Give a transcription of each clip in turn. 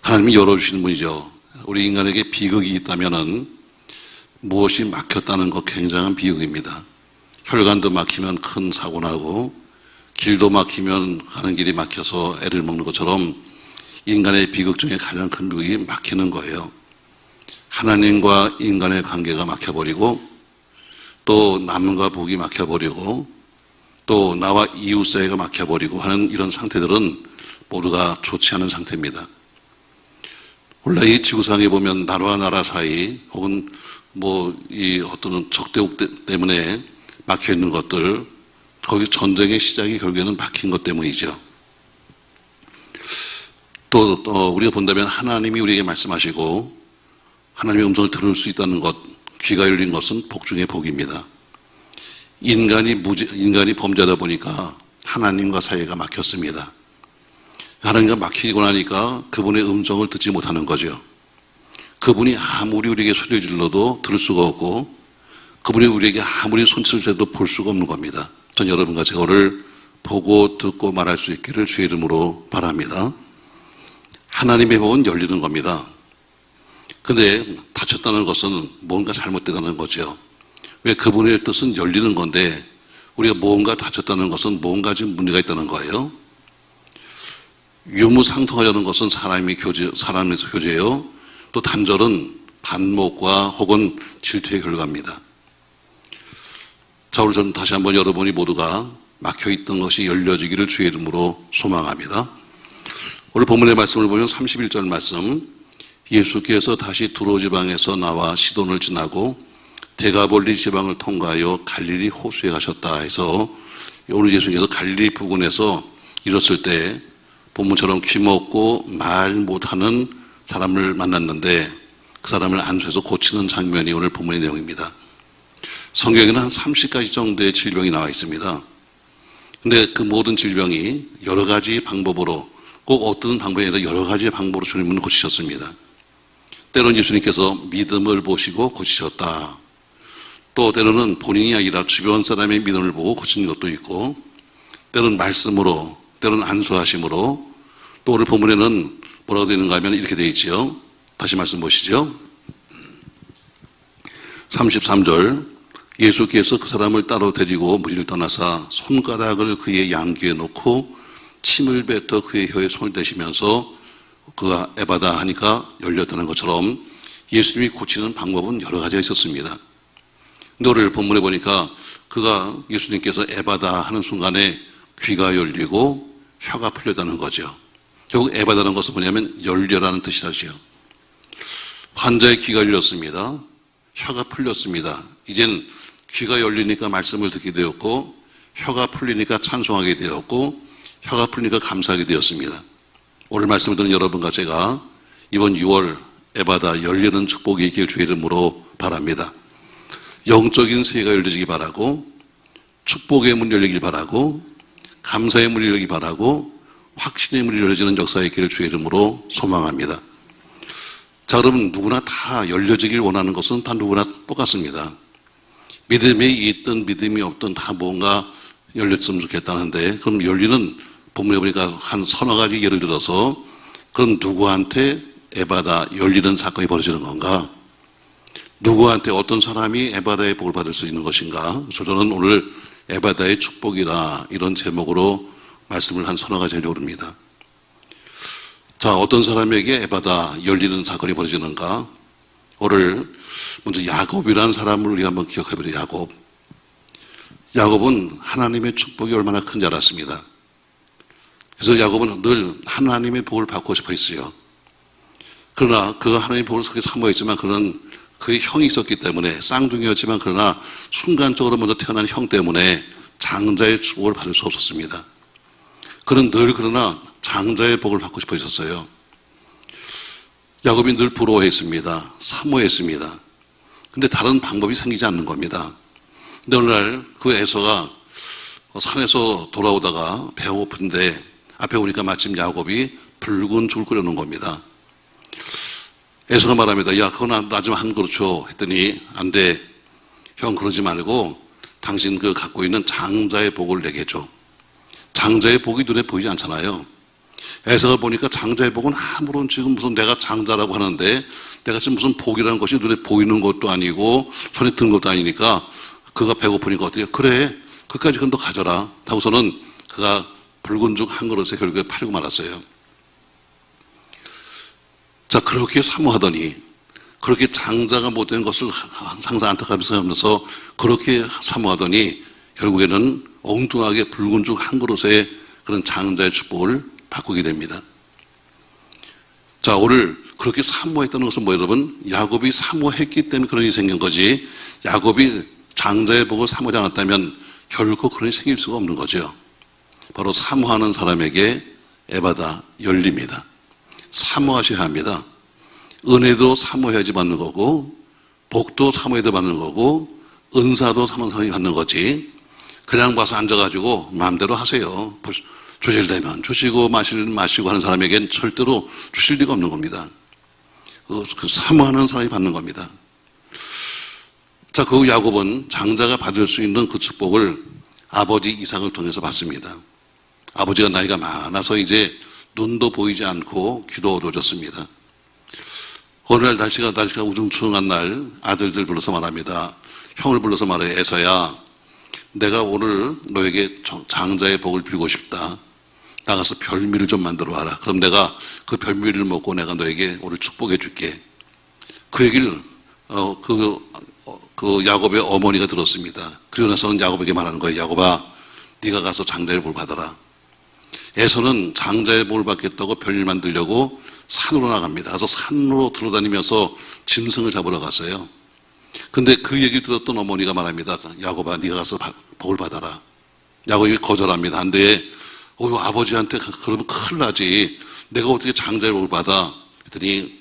하나님이 열어주시는 분이죠. 우리 인간에게 비극이 있다면은 무엇이 막혔다는 것 굉장한 비극입니다. 혈관도 막히면 큰 사고 나고 길도 막히면 가는 길이 막혀서 애를 먹는 것처럼 인간의 비극 중에 가장 큰 비극이 막히는 거예요. 하나님과 인간의 관계가 막혀버리고 또 남과 복이 막혀버리고 또 나와 이웃 사이가 막혀버리고 하는 이런 상태들은 모두가 좋지 않은 상태입니다. 원래 이 지구상에 보면 나라와 나라 사이 혹은 이 어떤 적대국 때문에 막혀 있는 것들, 거기 전쟁의 시작이 결국에는 막힌 것 때문이죠. 또 우리가 본다면 하나님이 우리에게 말씀하시고 하나님의 음성을 들을 수 있다는 것, 귀가 열린 것은 복 중의 복입니다. 인간이 범죄하다 보니까 하나님과 사이가 막혔습니다. 하나님과 막히고 나니까 그분의 음성을 듣지 못하는 거죠. 그분이 아무리 우리에게 소리를 질러도 들을 수가 없고 그분이 우리에게 아무리 손짓을 해도 볼 수가 없는 겁니다. 전 여러분과 제가 오늘 보고 듣고 말할 수 있기를 주의 이름으로 바랍니다. 하나님의 복은 열리는 겁니다. 근데 닫혔다는 것은 뭔가 잘못되다는 거죠. 왜 그분의 뜻은 열리는 건데 우리가 뭔가 닫혔다는 것은 뭔가 지금 문제가 있다는 거예요. 유무상통하려는 것은 사람에서 교제예요. 또 단절은 반목과 혹은 질투의 결과입니다. 자, 오늘 저는 다시 한번 여러분이 모두가 막혀있던 것이 열려지기를 주의 이름으로 소망합니다. 오늘 본문의 말씀을 보면 31절 말씀, 예수께서 다시 두로 지방에서 나와 시돈을 지나고 데가볼리 지방을 통과하여 갈릴리 호수에 가셨다 해서 오늘 예수께서 갈릴리 부근에서 이뤘을 때 본문처럼 귀먹고 말 못하는 사람을 만났는데 그 사람을 안수해서 고치는 장면이 오늘 본문의 내용입니다. 성경에는 한 30가지 정도의 질병이 나와 있습니다. 근데 그 모든 질병이 여러 가지 방법으로, 꼭 어떤 방법이 아니라 여러 가지 방법으로 주님은 고치셨습니다. 때로는 예수님께서 믿음을 보시고 고치셨다. 또 때로는 본인이 아니라 주변 사람의 믿음을 보고 고치는 것도 있고, 때로는 말씀으로, 때로는 안수하심으로, 또 오늘 본문에는 뭐라고 되어 있는가 하면 이렇게 되어 있지요. 다시 말씀 보시죠. 33절, 예수께서 그 사람을 따로 데리고 무리를 떠나사 손가락을 그의 양귀에 놓고 침을 뱉어 그의 혀에 손을 대시면서 그가 에바다 하니까 열렸다는 것처럼 예수님이 고치는 방법은 여러 가지가 있었습니다. 근데 오늘 본문에 보니까 예수님께서 에바다 하는 순간에 귀가 열리고 혀가 풀렸다는 거죠. 결국 에바다는 것은 뭐냐면 열려라는 뜻이라죠. 환자의 귀가 열렸습니다. 혀가 풀렸습니다. 이젠 귀가 열리니까 말씀을 듣게 되었고 혀가 풀리니까 찬송하게 되었고 혀가 풀리니까 감사하게 되었습니다. 오늘 말씀을 듣는 여러분과 제가 이번 6월 에바다 열리는 축복이 있길 주의 이름으로 바랍니다. 영적인 세계가 열리기 바라고 축복의 문이 열리길 바라고 감사의 문이 열리기 바라고 확신의 문이 열려지는 역사가 있기를 주의 이름으로 소망합니다. 자, 여러분 누구나 다 열려지길 원하는 것은 다 누구나 똑같습니다. 믿음이 있든 믿음이 없든 다 뭔가 열렸으면 좋겠다는데 그럼 열리는 본문에 보니까 한 서너 가지 예를 들어서 그럼 누구한테 에바다 열리는 사건이 벌어지는 건가? 누구한테 어떤 사람이 에바다의 복을 받을 수 있는 것인가? 그래서 저는 오늘 에바다의 축복이라 이런 제목으로 말씀을 한 서너 가지 하려고 합니다. 자, 어떤 사람에게 에바다 열리는 사건이 벌어지는가? 오늘 먼저 야곱이라는 사람을 우리가 한번 기억해보죠. 야곱은 하나님의 축복이 얼마나 큰지 알았습니다. 그래서 야곱은 늘 하나님의 복을 받고 싶어 했어요. 그러나 그가 하나님의 복을 그렇게 사모했지만 그는 그의 형이 있었기 때문에 쌍둥이였지만 그러나 순간적으로 먼저 태어난 형 때문에 장자의 축복을 받을 수 없었습니다. 그는 늘 그러나 장자의 복을 받고 싶어 했었어요. 야곱이 늘 부러워했습니다. 사모했습니다. 근데 다른 방법이 생기지 않는 겁니다. 근데 어느 날 그 에서가 산에서 돌아오다가 배가 고픈데 앞에 오니까 마침 야곱이 붉은 죽을 끓여놓은 겁니다. 에서가 말합니다. 야, 그거 나 좀 한 그릇 줘. 했더니 안 돼. 형 그러지 말고 당신 갖고 있는 장자의 복을 내게 줘. 장자의 복이 눈에 보이지 않잖아요. 에서가 보니까 장자의 복은 아무런 지금 무슨 내가 장자라고 하는데 내가 지금 무슨 복이라는 것이 눈에 보이는 것도 아니고 손에 든 것도 아니니까 그가 배고프니까 어때요? 그래, 그까지 그건 너 가져라 하고서는 그가 붉은 죽 한 그릇에 결국에 팔고 말았어요. 자, 그렇게 사모하더니 그렇게 장자가 못된 것을 항상 안타깝게 생각하면서 그렇게 사모하더니 결국에는 엉뚱하게 붉은 죽 한 그릇에 그런 장자의 축복을 바꾸게 됩니다. 자, 오늘 그렇게 사모했다는 것은 뭐 여러분? 야곱이 사모했기 때문에 그런 일이 생긴 거지, 야곱이 장자의 복을 사모하지 않았다면 결코 그런 일이 생길 수가 없는 거죠. 바로 사모하는 사람에게 에바다 열립니다. 사모하셔야 합니다. 은혜도 사모해야지 받는 거고, 복도 사모해야 받는 거고, 은사도 사모하는 사람이 받는 거지, 그냥 봐서 앉아가지고 마음대로 하세요. 주실되면 주시고 마시고 하는 사람에겐 절대로 주실 리가 없는 겁니다. 그 사모하는 사람이 받는 겁니다. 자, 그 야곱은 장자가 받을 수 있는 그 축복을 아버지 이삭을 통해서 받습니다. 아버지가 나이가 많아서 이제 눈도 보이지 않고 귀도 어두워졌습니다. 어느 날 날씨가 우중충한 날 아들들 불러서 말합니다. 형을 불러서 말해, 에서야, 내가 오늘 너에게 장자의 복을 빌고 싶다. 나가서 별미를 좀 만들어 와라. 그럼 내가 그 별미를 먹고 내가 너에게 오늘 축복해 줄게. 그 얘기를 그 야곱의 어머니가 들었습니다. 그리고 나서는 야곱에게 말하는 거예요. 야곱아, 네가 가서 장자의 복을 받아라. 에서는 장자의 복을 받겠다고 별일 만들려고 산으로 나갑니다. 그래서 산으로 들어다니면서 짐승을 잡으러 갔어요. 근데 그 얘기를 들었던 어머니가 말합니다. 야곱아, 네가 가서 복을 받아라. 야곱이 거절합니다. 안 돼. 아버지한테 그러면 큰일 나지. 내가 어떻게 장자의 복을 받아? 그랬더니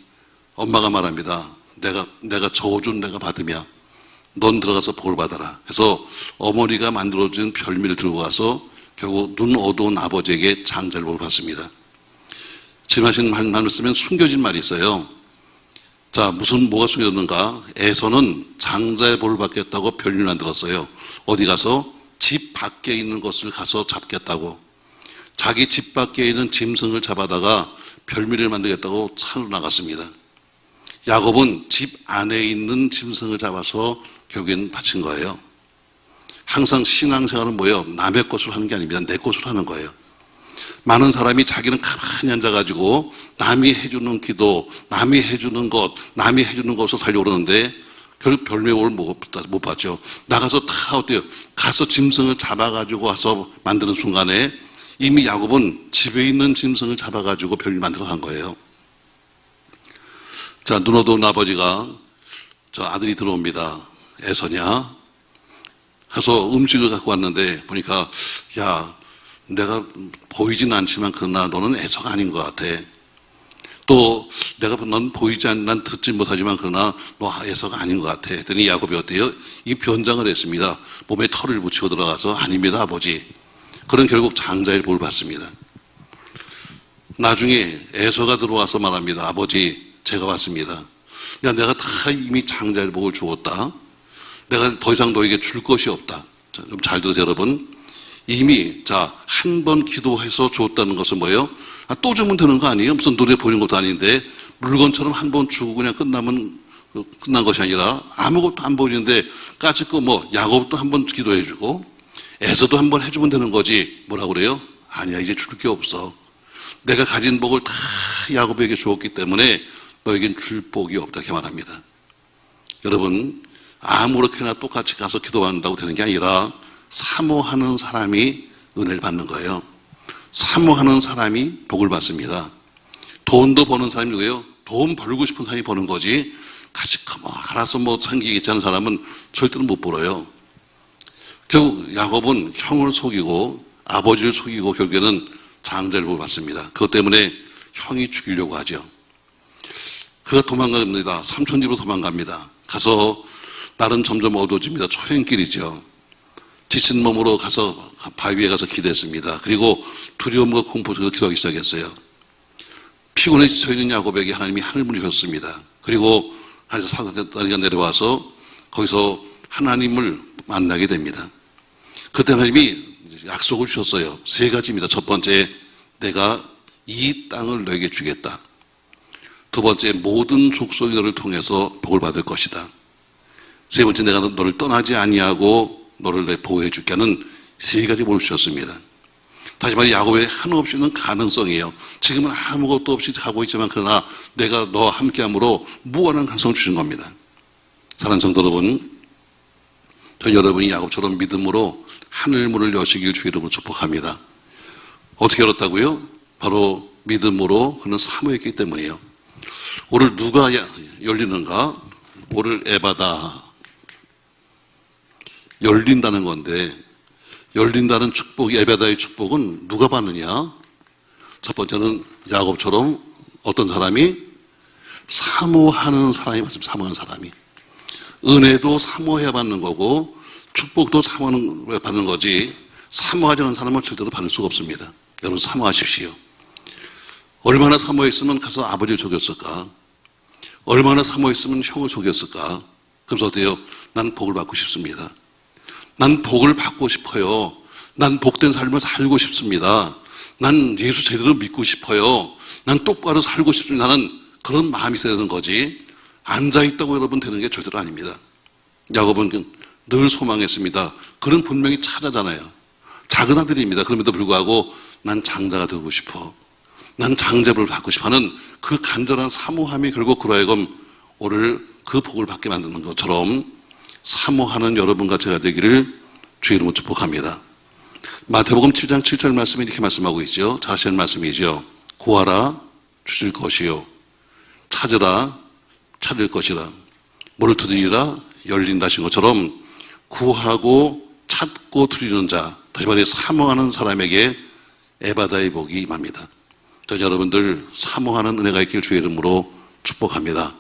엄마가 말합니다. 내가 저어준 내가 받으면 넌 들어가서 복을 받아라. 해서 어머니가 만들어준 별미를 들고 가서 결국 눈 어두운 아버지에게 장자의 복을 받습니다. 지금 하신 말을 쓰면 숨겨진 말이 있어요. 자, 뭐가 숨겨졌는가? 에서는 장자의 복을 받겠다고 별미를 만들었어요. 어디 가서? 집 밖에 있는 것을 가서 잡겠다고. 자기 집 밖에 있는 짐승을 잡아다가 별미를 만들겠다고 산으로 나갔습니다. 야곱은 집 안에 있는 짐승을 잡아서 결국엔 바친 거예요. 항상 신앙생활은 뭐예요? 남의 것으로 하는 게 아닙니다. 내 것으로 하는 거예요. 많은 사람이 자기는 가만히 앉아가지고 남이 해주는 기도, 남이 해주는 것, 남이 해주는 것으로 살려고 그러는데 결국 별명을 못 받죠. 나가서 다 어때요? 가서 짐승을 잡아가지고 와서 만드는 순간에 이미 야곱은 집에 있는 짐승을 잡아가지고 별을 만들어 간 거예요. 자, 눈 어두운 아버지가 저 아들이 들어옵니다. 에서냐? 해서 음식을 갖고 왔는데 보니까, 야, 내가 보이진 않지만 그러나 너는 에서가 아닌 것 같아. 또 넌 보이지 않는, 난 듣지 못하지만 그러나 너 에서가 아닌 것 같아. 했더니 야곱이 어때요? 이 변장을 했습니다. 몸에 털을 붙이고 들어가서 아닙니다 아버지. 그런 결국 장자의 복을 받습니다. 나중에 에서가 들어와서 말합니다. 아버지, 제가 왔습니다. 야, 내가 다 이미 장자의 복을 주었다. 내가 더 이상 너에게 줄 것이 없다. 자, 좀 잘 들으세요 여러분. 이미 한 번 기도해서 줬다는 것은 뭐예요? 또 주면 되는 거 아니에요? 무슨 눈에 보이는 것도 아닌데 물건처럼 한 번 주고 그냥 끝난 것이 아니라 아무것도 안 보이는데 까짓 거 야곱도 한 번 기도해주고 에서도 한 번 해주면 되는 거지. 뭐라고 그래요? 아니야, 이제 줄 게 없어. 내가 가진 복을 다 야곱에게 주었기 때문에 너에겐 줄 복이 없다 이렇게 말합니다. 여러분, 아무렇게나 똑같이 가서 기도한다고 되는 게 아니라 사모하는 사람이 은혜를 받는 거예요. 사모하는 사람이 복을 받습니다. 돈도 버는 사람이 누구예요? 돈 벌고 싶은 사람이 버는 거지 같이 알아서 생기겠지 하는 사람은 절대로 못 벌어요. 결국 야곱은 형을 속이고 아버지를 속이고 결국에는 장자의 복을 받습니다. 그것 때문에 형이 죽이려고 하죠. 그가 도망갑니다. 삼촌집으로 도망갑니다. 가서 날은 점점 어두워집니다. 초행길이죠. 지친 몸으로 가서 바위에 가서 기도했습니다. 그리고 두려움과 공포 속에서 기도하기 시작했어요. 피곤해 지쳐있는 야곱에게 하나님이 하늘문을 여셨습니다. 그리고 하늘에서 사다리가 내려와서 거기서 하나님을 만나게 됩니다. 그때 하나님이 약속을 주셨어요. 3가지입니다. 첫 번째, 내가 이 땅을 너에게 주겠다. 두 번째, 모든 족속이 너를 통해서 복을 받을 것이다. 세 번째, 내가 너를 떠나지 아니하고 너를 내 보호해 줄게 하는 세 가지 복을 주셨습니다. 다시 말해 야곱의 한없이 있는 가능성이에요. 지금은 아무것도 없이 가고 있지만 그러나 내가 너와 함께함으로 무한한 가능성을 주신 겁니다. 사랑하는 성도 여러분, 저 여러분이 야곱처럼 믿음으로 하늘 문을 여시길 주의 이름으로 축복합니다. 어떻게 열었다고요? 바로 믿음으로 그는 사모했기 때문이에요. 오늘 누가 열리는가? 오늘 에바다. 열린다는 건데, 열린다는 축복, 에바다의 축복은 누가 받느냐? 첫 번째는 야곱처럼 어떤 사람이? 사모하는 사람이 맞습니다. 사모하는 사람이. 은혜도 사모해야 받는 거고 축복도 사모하는 받는 거지, 사모하지 않는 사람은 절대로 받을 수가 없습니다. 여러분 사모하십시오. 얼마나 사모했으면 가서 아버지를 속였을까? 얼마나 사모했으면 형을 속였을까? 그래서 어때요? 난 복을 받고 싶습니다. 난 복을 받고 싶어요. 난 복된 삶을 살고 싶습니다. 난 예수 제대로 믿고 싶어요. 난 똑바로 살고 싶습니다. 나는 그런 마음이 있어야 되는 거지, 앉아있다고 여러분 되는 게 절대로 아닙니다. 야곱은 늘 소망했습니다. 그는 분명히 찾아잖아요. 작은 아들입니다. 그럼에도 불구하고 난 장자가 되고 싶어, 난 장자를 받고 싶어 하는 그 간절한 사모함이 결국 그로 하여금 오늘 그 복을 받게 만드는 것처럼 사모하는 여러분과 제가 되기를 주의 이름으로 축복합니다. 마태복음 7장 7절 말씀이 이렇게 말씀하고 있죠. 자세한 말씀이죠. 구하라 주실 것이요, 찾으라 찾을 것이라, 문을 두드리라 열린다 하신 것처럼 구하고 찾고 두드리는 자, 다시 말해 사모하는 사람에게 에바다의 복이 임합니다. 여러분들 사모하는 은혜가 있길 주의 이름으로 축복합니다.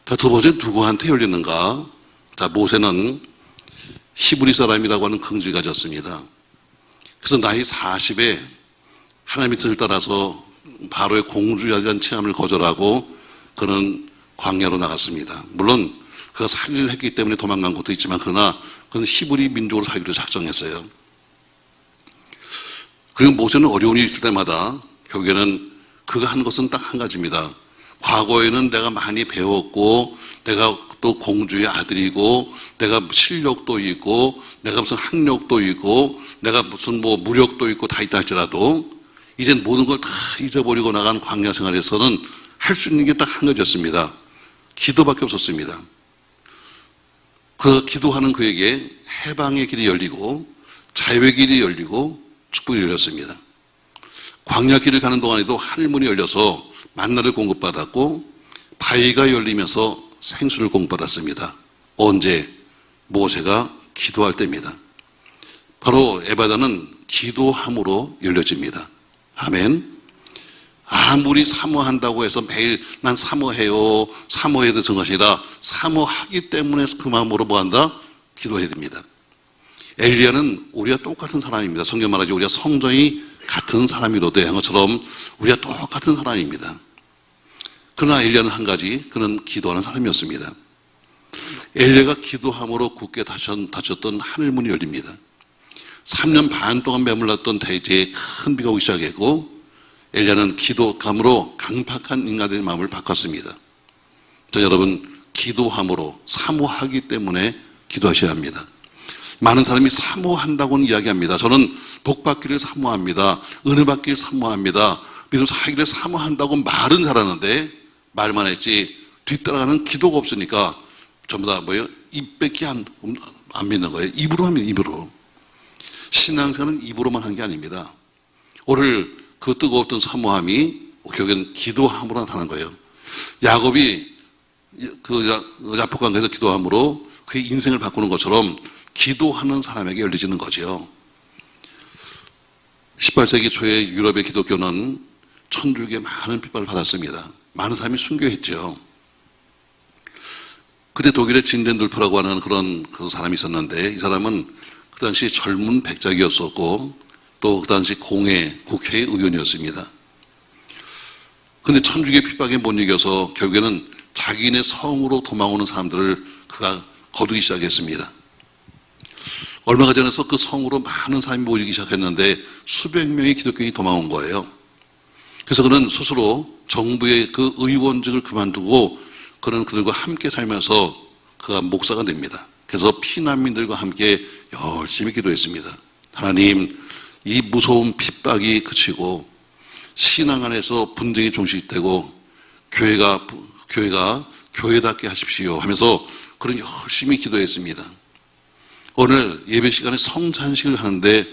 자, 두 번째, 누구한테 열리는가? 자, 모세는 히브리 사람이라고 하는 긍지를 가졌습니다. 그래서 나이 40에 하나님의 뜻을 따라서 바로의 공주에 대한 체험을 거절하고 그는 광야로 나갔습니다. 물론 그가 살인을 했기 때문에 도망간 것도 있지만 그러나 그는 히브리 민족으로 살기로 작정했어요. 그리고 모세는 어려운 일이 있을 때마다 결국에는 그가 한 것은 딱 한 가지입니다. 과거에는 내가 많이 배웠고 내가 또 공주의 아들이고 내가 실력도 있고 내가 무슨 학력도 있고 내가 무슨 뭐 무력도 있고 다 있다 할지라도 이젠 모든 걸 다 잊어버리고 나간 광야 생활에서는 할 수 있는 게 딱 한 가지였습니다. 기도밖에 없었습니다. 그 기도하는 그에게 해방의 길이 열리고 자유의 길이 열리고 축복이 열렸습니다. 광야 길을 가는 동안에도 하늘문이 열려서 만나를 공급받았고 바위가 열리면서 생수를 공급받았습니다. 언제? 모세가 기도할 때입니다. 바로 에바다는 기도함으로 열려집니다. 아멘. 아무리 사모한다고 해서 매일 난 사모해요, 사모해야 되는 것이 아니라 사모하기 때문에 그 마음으로 뭐한다? 기도해야 됩니다. 엘리야는 우리와 똑같은 사람입니다. 성경 말하죠. 우리가 성정이 같은 사람이로되 한 것처럼 우리가 똑같은 사람입니다. 그러나 엘리야는 한 가지, 그는 기도하는 사람이었습니다. 엘리야가 기도함으로 굳게 닫혔던 하늘문이 열립니다. 3년 반 동안 매물렀던 대지에 큰 비가 오기 시작했고 엘리야는 기도감으로 강팍한 인간의 마음을 바꿨습니다. 여러분, 기도함으로 사모하기 때문에 기도하셔야 합니다. 많은 사람이 사모한다고는 이야기합니다. 저는 복받기를 사모합니다. 은혜 받기를 사모합니다. 믿음 살기를 사모한다고 말은 잘하는데 말만 했지 뒤따라가는 기도가 없으니까 전부 다 뭐예요? 입밖에 안 믿는 거예요. 입으로 하면 입으로. 신앙생활은 입으로만 한 게 아닙니다. 오늘 그 뜨거웠던 사모함이 결국엔 기도함으로 나타난 거예요. 야곱이 그 야복강에서 기도함으로 그의 인생을 바꾸는 것처럼 기도하는 사람에게 열리지는 거죠. 18세기 초에 유럽의 기독교는 천주교에 많은 핍박을 받았습니다. 많은 사람이 순교했죠. 그때 독일의 진덴돌프라고 하는 그런 그 사람이 있었는데 이 사람은 그 당시 젊은 백작이었었고 또 그 당시 국회 의원이었습니다. 그런데 천주교의 핍박에 못 이겨서 결국에는 자기네 성으로 도망오는 사람들을 그가 거두기 시작했습니다. 얼마가 전에서 그 성으로 많은 사람이 모이기 시작했는데 수백 명의 기독교인이 도망온 거예요. 그래서 그는 스스로 정부의 그 의원직을 그만두고 그는 그들과 함께 살면서 그가 목사가 됩니다. 그래서 피난민들과 함께 열심히 기도했습니다. 하나님, 이 무서운 핍박이 그치고 신앙 안에서 분쟁이 종식되고 교회가 교회답게 하십시오 하면서 그런 열심히 기도했습니다. 오늘 예배 시간에 성찬식을 하는데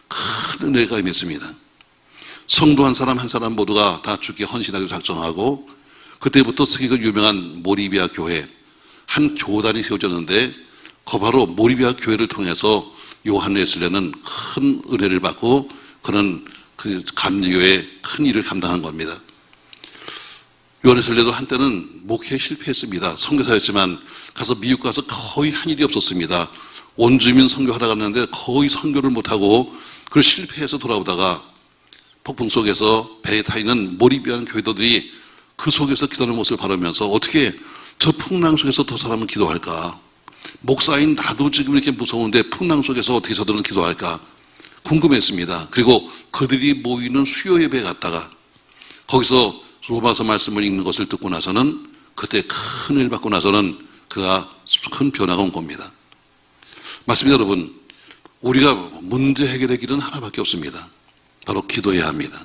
큰 은혜가 임했습니다. 성도 한 사람 한 사람 모두가 다 주께 헌신하기로 작정하고 그때부터 세계적 유명한 모리비아 교회 한 교단이 세워졌는데 그 바로 모리비아 교회를 통해서 요한 웨슬레는 큰 은혜를 받고 그는 그 감리교회의 큰 일을 감당한 겁니다. 요한 웨슬레도 한때는 목회에 실패했습니다. 선교사였지만 가서 미국 가서 거의 한 일이 없었습니다. 원주민 선교하러 갔는데 거의 선교를 못하고 그걸 실패해서 돌아오다가 폭풍 속에서 배에 타 있는 모리비안 교회도들이 그 속에서 기도하는 모습을 바라면서 어떻게 저 풍랑 속에서 저 사람은 기도할까? 목사인 나도 지금 이렇게 무서운데 풍랑 속에서 어떻게 저들은 기도할까? 궁금했습니다. 그리고 그들이 모이는 수요 예배에 갔다가 거기서 로마서 말씀을 읽는 것을 듣고 나서는 그때 큰 일 받고 나서는 그가 큰 변화가 온 겁니다. 맞습니다, 여러분. 우리가 문제 해결의 길은 하나밖에 없습니다. 바로 기도해야 합니다.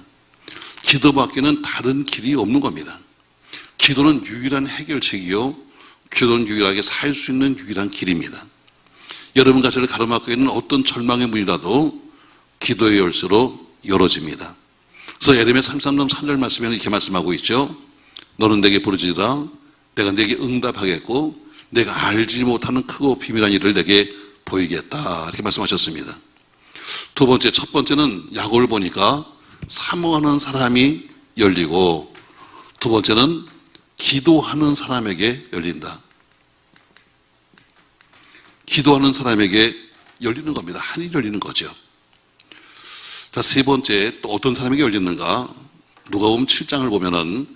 기도밖에는 다른 길이 없는 겁니다. 기도는 유일한 해결책이요, 기도는 유일하게 살 수 있는 유일한 길입니다. 여러분과 저를 가로막고 있는 어떤 절망의 문이라도 기도의 열쇠로 열어집니다. 그래서 예레미야 33장 3절 말씀에는 이렇게 말씀하고 있죠. 너는 내게 부르짖으라 내가 내게 응답하겠고 내가 알지 못하는 크고 비밀한 일을 내게 보이겠다, 이렇게 말씀하셨습니다. 두 번째, 첫 번째는 야고를 보니까 사모하는 사람이 열리고 두 번째는 기도하는 사람에게 열린다. 기도하는 사람에게 열리는 겁니다. 한이 열리는 거죠. 자, 세 번째, 또 어떤 사람에게 열리는가? 누가복음 7장을 보면은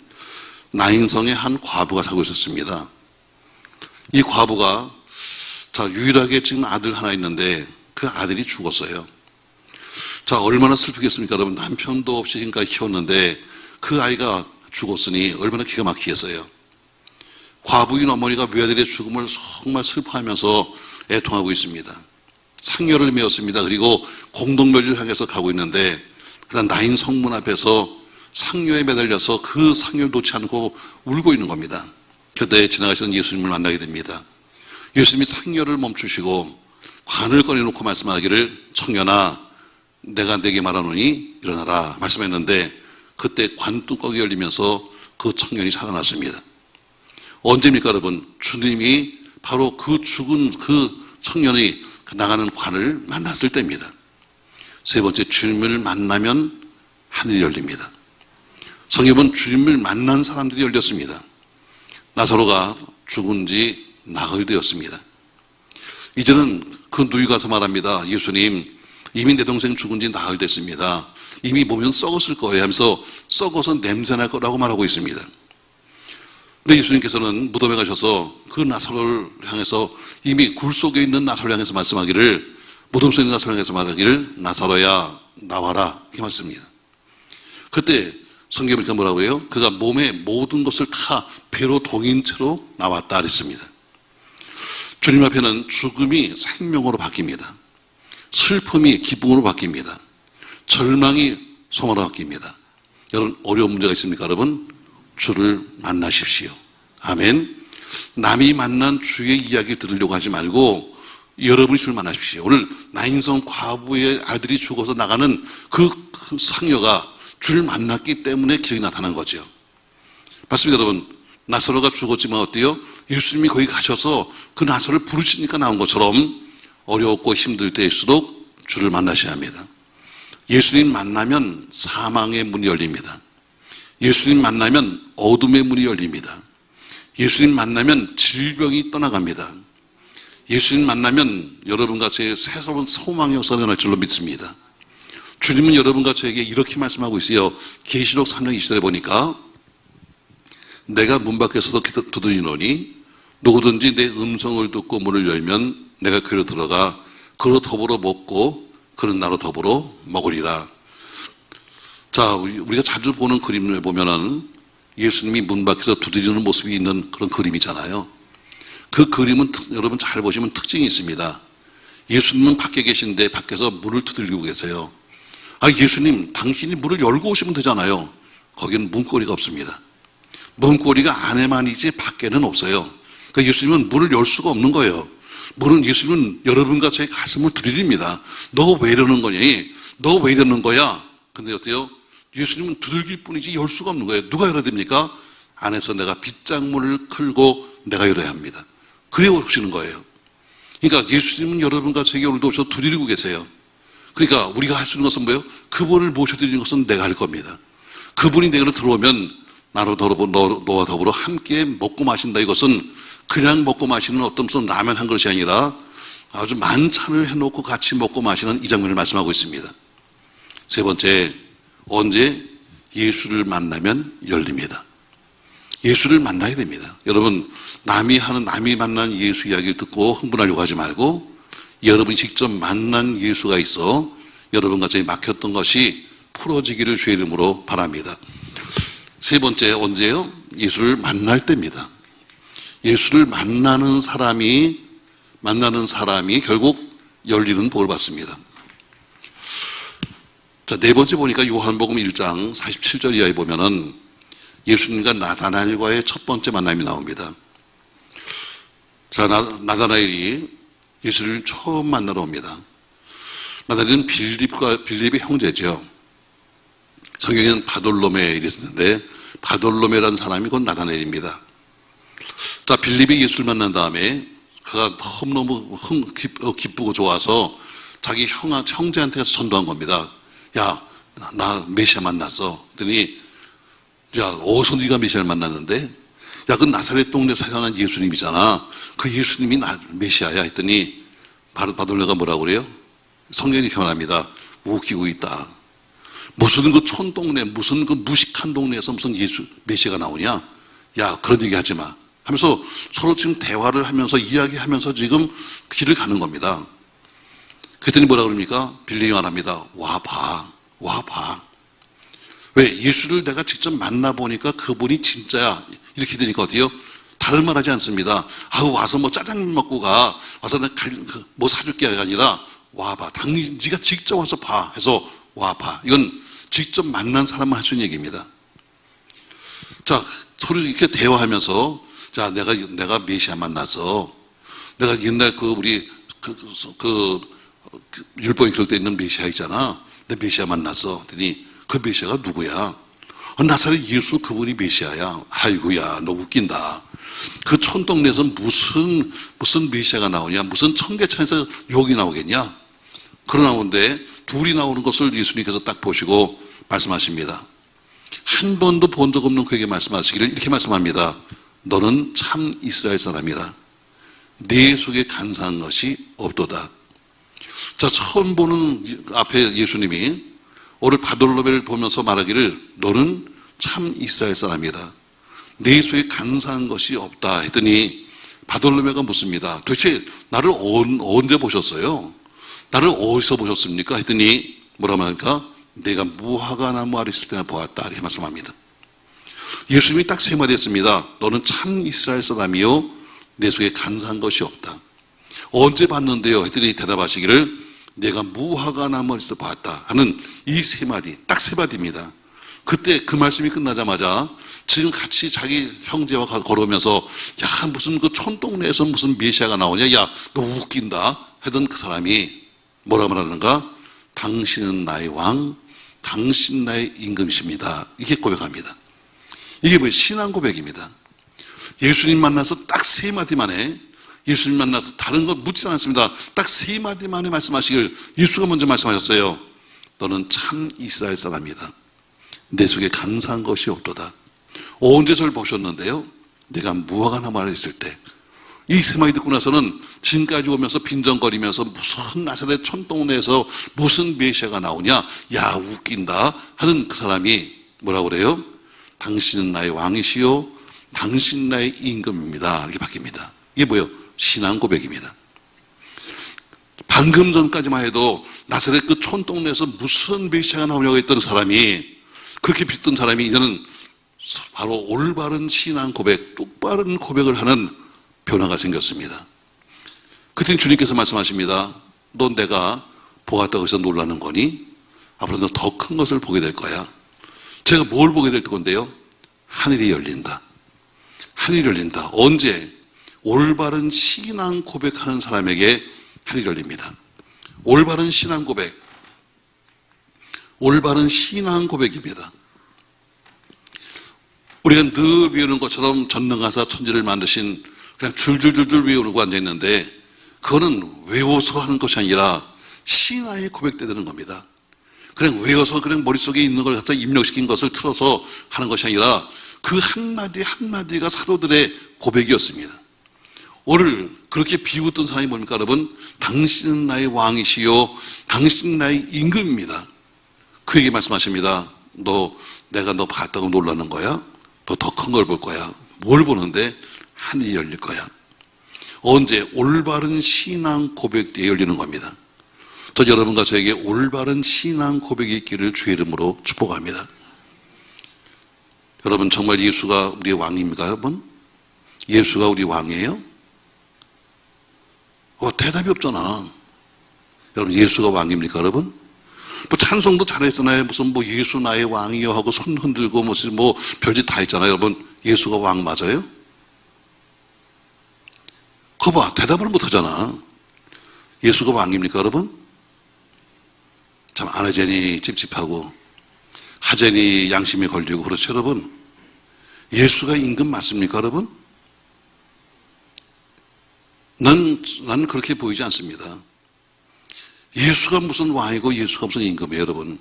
나인성의 한 과부가 살고 있었습니다. 이 과부가 유일하게 지금 아들 하나 있는데 그 아들이 죽었어요. 자, 얼마나 슬프겠습니까, 여러분? 남편도 없이 지금까지 키웠는데 그 아이가 죽었으니 얼마나 기가 막히겠어요. 과부인 어머니가 외아들의 죽음을 정말 슬퍼하면서 애통하고 있습니다. 상여를 메었습니다. 그리고 공동묘지를 향해서 가고 있는데 그다음 나인 성문 앞에서 상여에 매달려서 그 상여를 놓지 않고 울고 있는 겁니다. 그때 지나가시던 예수님을 만나게 됩니다. 예수님이 상여를 멈추시고 관을 꺼내놓고 말씀하기를 청년아 내가 네게 말하노니 일어나라 말씀했는데 그때 관뚜껑이 열리면서 그 청년이 살아났습니다. 언제입니까, 여러분? 주님이 바로 그 죽은 그 청년이 나가는 관을 만났을 때입니다. 세 번째, 주님을 만나면 하늘이 열립니다. 성경은 주님을 만난 사람들이 열렸습니다. 나사로가 죽은 지 나흘 되었습니다. 이제는 그 누이 가서 말합니다. 예수님, 이미 내 동생 죽은 지 나흘 됐습니다. 이미 몸은 썩었을 거예요 하면서 썩어서 냄새날 거라고 말하고 있습니다. 근데 예수님께서는 무덤에 가셔서 그 나사로를 향해서 이미 굴 속에 있는 나사로를 향해서 말씀하기를, 무덤 속에 있는 나사로를 향해서 말하기를 나사로야 나와라, 이렇게 말씀합니다. 그때 성경에 보니까 뭐라고 해요? 그가 몸의 모든 것을 다 배로 동인 채로 나왔다 그랬습니다. 주님 앞에는 죽음이 생명으로 바뀝니다. 슬픔이 기쁨으로 바뀝니다. 절망이 소망으로 바뀝니다. 여러분, 어려운 문제가 있습니까, 여러분? 주를 만나십시오. 아멘. 남이 만난 주의 이야기를 들으려고 하지 말고 여러분이 주를 만나십시오. 오늘 나인성 과부의 아들이 죽어서 나가는 그 상여가 주를 만났기 때문에 기적이 나타난 거죠. 맞습니다, 여러분. 나사로가 죽었지만 어때요? 예수님이 거기 가셔서 그 나사로를 부르시니까 나온 것처럼 어렵고 힘들 때일수록 주를 만나셔야 합니다. 예수님 만나면 사망의 문이 열립니다. 예수님 만나면 어둠의 문이 열립니다. 예수님 만나면 질병이 떠나갑니다. 예수님 만나면 여러분과 제 새로운 소망의 역사가 일어날 줄로 믿습니다. 주님은 여러분과 저에게 이렇게 말씀하고 있어요. 계시록 3장 20절에 보니까 내가 문 밖에 서서 두드리노니 누구든지 내 음성을 듣고 문을 열면 내가 그로 들어가 그로 더불어 먹고 그는 나로 더불어 먹으리라. 자, 우리가 자주 보는 그림을 보면은 예수님이 문 밖에서 두드리는 모습이 있는 그런 그림이잖아요. 그 그림은 여러분 잘 보시면 특징이 있습니다. 예수님은 밖에 계신데 밖에서 문을 두드리고 계세요. 아, 예수님, 당신이 문을 열고 오시면 되잖아요. 거기는 문고리가 없습니다. 문고리가 안에만이지 밖에는 없어요. 그러니까 예수님은 문을 열 수가 없는 거예요. 문은 예수님은 여러분과 제 가슴을 두드립니다. 너 왜 이러는 거니? 너 왜 이러는 거야? 근데 어때요? 예수님은 두들길 뿐이지 열 수가 없는 거예요. 누가 열어야 됩니까? 안에서 내가 빗장문을 끌고 내가 열어야 합니다. 그래 오시는 거예요. 그러니까 예수님은 여러분과 제게 오늘도 오셔서 두드리고 계세요. 그러니까 우리가 할 수 있는 것은 뭐예요? 그분을 모셔드리는 것은 내가 할 겁니다. 그분이 내게로 들어오면 너와 더불어 함께 먹고 마신다. 이것은 그냥 먹고 마시는 어떤 무슨 라면 한 그릇이 아니라 아주 만찬을 해놓고 같이 먹고 마시는 이 장면을 말씀하고 있습니다. 세 번째, 언제 예수를 만나면 열립니다. 예수를 만나야 됩니다. 여러분, 남이 만난 예수 이야기를 듣고 흥분하려고 하지 말고 여러분이 직접 만난 예수가 있어 여러분과 저희 막혔던 것이 풀어지기를 주의 이름으로 바랍니다. 세 번째, 언제요? 예수를 만날 때입니다. 예수를 만나는 사람이 결국 열리는 복을 받습니다. 자, 네 번째 보니까 요한복음 1장 47절 이하에 보면은 예수님과 나다나엘과의 첫 번째 만남이 나옵니다. 자, 나다나엘이 예수를 처음 만나러 옵니다. 나다나엘은 빌립의 형제죠. 성경에는 바돌로메 이랬었는데 바돌로메라는 사람이 곧 나다나엘입니다. 자, 빌립이 예수를 만난 다음에 그가 너무너무 기쁘고 좋아서 자기 형제한테 가서 전도한 겁니다. 야, 나 메시아 만났어. 그랬더니 야, 어디서 네가 메시아를 만났는데? 야, 그 나사렛 동네 사용한 예수님이잖아. 그 예수님이 메시아야 했더니 바돌로가 뭐라고 그래요? 성경이 표현합니다. 웃기고 있다. 무슨 그 촌동네, 무슨 그 무식한 동네에서 무슨 메시아가 나오냐? 야, 그런 얘기 하지 마. 하면서 서로 지금 대화를 하면서 이야기하면서 지금 길을 가는 겁니다. 그랬더니 뭐라 그럽니까? 빌립이 말합니다. 와봐. 왜? 예수를 내가 직접 만나보니까 그분이 진짜야. 이렇게 되니까 어때요? 다른 말 하지 않습니다. 아우, 와서 뭐 짜장면 먹고 가. 와서 내가 뭐 사줄게 아니라 와봐. 네가 직접 와서 봐. 해서 와봐. 이건 직접 만난 사람만 할 수 있는 얘기입니다. 자, 서로 이렇게 대화하면서 자, 내가 메시아 만나서 내가 옛날 우리 율법에 기록되어 있는 메시아 있잖아. 내 메시아 만났어. 그랬더니 그 메시아가 누구야? 나사렛 예수 그분이 메시아야. 아이고야, 너 웃긴다. 그 촌동네에서 무슨 메시아가 나오냐? 무슨 청계천에서 욕이 나오겠냐? 그러나 본데 둘이 나오는 것을 예수님께서 딱 보시고 말씀하십니다. 한 번도 본 적 없는 그에게 말씀하시기를 이렇게 말씀합니다. 너는 참 이스라엘 사람이라. 네 속에 간사한 것이 없도다. 자, 처음 보는 앞에 예수님이 오늘 바돌로메를 보면서 말하기를 너는 참 이스라엘 사람이라. 네 속에 간사한 것이 없다 했더니 바돌로메가 묻습니다. 도대체 나를 언제 보셨어요? 나를 어디서 보셨습니까? 했더니 뭐라고 합니까? 내가 무화과 나무 아래 있을 때나 보았다. 이렇게 말씀합니다. 예수님이 딱 세 마디 했습니다. 너는 참 이스라엘 사람이요. 내 속에 간사한 것이 없다. 언제 봤는데요? 했더니 대답하시기를 내가 무화과 나무 아래 있을 때 보았다 하는 이 세 마디, 딱 세 마디입니다. 그때 그 말씀이 끝나자마자 지금 같이 자기 형제와 걸어오면서 야, 무슨 그 촌동네에서 무슨 메시아가 나오냐? 야, 너 웃긴다 하던 그 사람이 뭐라 말하는가? 당신은 나의 왕, 당신 나의 임금이십니다. 이게 고백합니다. 이게 뭐예요? 신앙 고백입니다. 예수님 만나서 딱 세 마디 만에 예수님 만나서 다른 것 묻지 않았습니다. 딱 세 마디 만에 말씀하시길 예수가 먼저 말씀하셨어요. 너는 참 이스라엘 사람이다. 내 속에 간사한 것이 없도다. 언제 저를 보셨는데요? 내가 무화과 나무 아래 있을 때. 이 세 마디 듣고 나서는 지금까지 오면서 빈정거리면서 무슨 나사렛 촌동네에서 무슨 메시아가 나오냐? 야, 웃긴다 하는 그 사람이 뭐라고 그래요? 당신은 나의 왕이시요 당신 나의 임금입니다. 이렇게 바뀝니다. 이게 뭐예요? 신앙 고백입니다. 방금 전까지만 해도 나사렛 그 촌동네에서 무슨 메시아가 나오냐고 했던 사람이 그렇게 비웃던 사람이 이제는 바로 올바른 신앙 고백, 똑바른 고백을 하는 변화가 생겼습니다. 그때 주님께서 말씀하십니다. 너 내가 보았다고 해서 놀라는 거니? 앞으로 너 더 큰 것을 보게 될 거야. 제가 뭘 보게 될 건데요? 하늘이 열린다. 하늘이 열린다. 언제? 올바른 신앙 고백하는 사람에게 하늘이 열립니다. 올바른 신앙 고백. 올바른 신앙 고백입니다. 우리가 늘 외우는 것처럼 전능하사 천지를 만드신 그냥 줄줄줄줄 외우고 앉아있는데 그거는 외워서 하는 것이 아니라 신앙의 고백때 되는 겁니다. 그냥 외워서 그냥 머릿속에 있는 걸 갖다 입력시킨 것을 틀어서 하는 것이 아니라 그 한마디 한마디가 사도들의 고백이었습니다. 오늘 그렇게 비웃던 사람이 뭡니까 여러분? 당신은 나의 왕이시요 당신은 나의 임금입니다. 그에게 말씀하십니다. 내가 너 봤다고 놀라는 거야? 너 더 큰 걸 볼 거야. 뭘 보는데? 하늘이 열릴 거야. 언제? 올바른 신앙 고백 때에 열리는 겁니다. 저 여러분과 저에게 올바른 신앙 고백이 있기를 주의 이름으로 축복합니다. 여러분 정말 예수가 우리의 왕입니까 여러분? 예수가 우리 왕이에요? 대답이 없잖아. 여러분 예수가 왕입니까 여러분? 찬송도 잘했잖아요. 무슨 예수 나의 왕이요 하고 손 흔들고 무슨 별짓 다 했잖아요. 여러분 예수가 왕 맞아요? 그거 봐 대답을 못 하잖아. 예수가 왕입니까 여러분? 참 안 하자니 찝찝하고 하자니 양심이 걸리고 그렇죠 여러분? 예수가 임금 맞습니까 여러분? 난 그렇게 보이지 않습니다. 예수가 무슨 왕이고 예수가 무슨 임금이에요 여러분?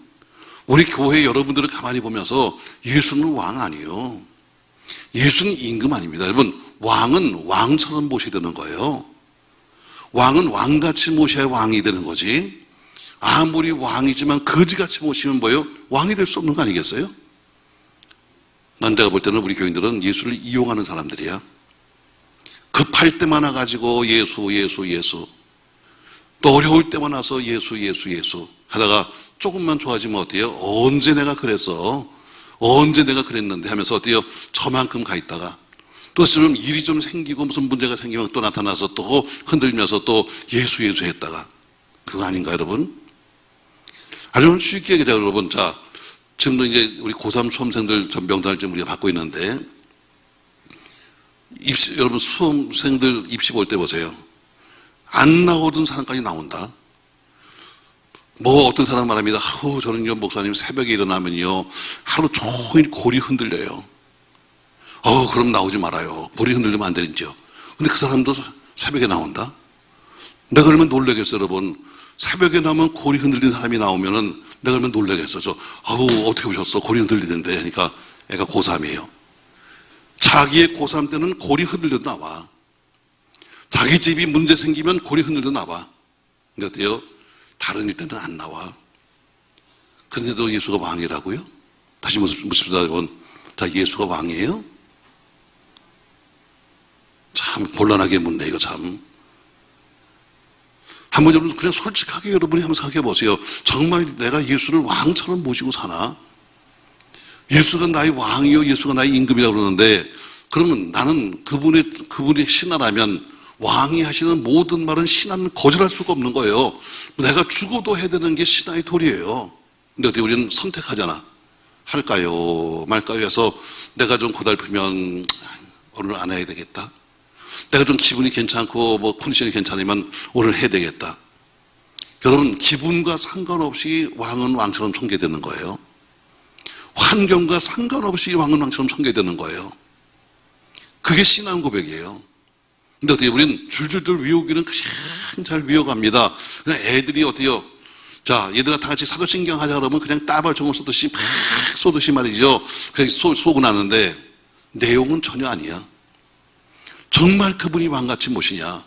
우리 교회 여러분들을 가만히 보면서 예수는 왕 아니에요. 예수는 임금 아닙니다. 여러분 왕은 왕처럼 모셔야 되는 거예요. 왕은 왕같이 모셔야 왕이 되는 거지. 아무리 왕이지만 거지같이 모시면 뭐예요? 왕이 될 수 없는 거 아니겠어요? 난 내가 볼 때는 우리 교인들은 예수를 이용하는 사람들이야. 급할 때만 와가지고 예수 또 어려울 때만 와서 예수 하다가 조금만 좋아지면 어때요? 언제 내가 그랬어? 언제 내가 그랬는데 하면서 어때요? 저만큼 가 있다가 또 지금 일이 좀 생기고 무슨 문제가 생기면 또 나타나서 또 흔들면서 또 예수 했다가 그거 아닌가 여러분? 아주 쉽게 얘기해요 여러분. 자 지금도 이제 우리 고3 수험생들 명단을 지금 우리가 받고 있는데 여러분 수험생들 입시 볼 때 보세요. 안 나오던 사람까지 나온다. 어떤 사람 말합니다. 저는요 목사님 새벽에 일어나면요 하루 종일 골이 흔들려요. 그럼 나오지 말아요. 골이 흔들리면 안 되죠. 근데 그 사람도 새벽에 나온다. 내가 그러면 놀라겠어 여러분. 새벽에 나오면 골이 흔들리는 사람이 나오면은 내가 그러면 놀라겠어. 어떻게 오셨어? 골이 흔들리는데 그러니까 애가 고3이에요. 자기의 고3 때는 골이 흔들려도 나와. 자기 집이 문제 생기면 골이 흔들려도 나와. 근데 어때요? 다른 일 때는 안 나와. 그런데도 예수가 왕이라고요? 다시 묻습니다 여러분. 자 예수가 왕이에요? 참 곤란하게 묻네 이거 참. 한번 여러분 그냥 솔직하게 여러분이 한번 생각해 보세요. 정말 내가 예수를 왕처럼 모시고 사나? 예수가 나의 왕이요 예수가 나의 임금이라고 그러는데 그러면 나는 그분이 신하라면 왕이 하시는 모든 말은 신하는 거절할 수가 없는 거예요. 내가 죽어도 해야 되는 게 신하의 도리예요. 근데 어떻게 우리는 선택하잖아. 할까요 말까요 해서 내가 좀 고달프면 오늘 안 해야 되겠다. 내가 좀 기분이 괜찮고 컨디션이 괜찮으면 오늘 해야 되겠다. 여러분 기분과 상관없이 왕은 왕처럼 섬겨되는 거예요. 환경과 상관없이 왕은 왕처럼 섬겨되는 거예요. 그게 신앙 고백이에요. 근데 어떻게 우리는 줄줄줄 외우기는 그냥 잘 외워갑니다. 그냥 애들이 어때요? 자 얘들아 다 같이 사도신경 하자 그러면 그냥 따발총을 쏘듯이 막 쏘듯이 말이죠. 그냥 쏘고 나는데 내용은 전혀 아니야. 정말 그분이 왕같이 모시냐?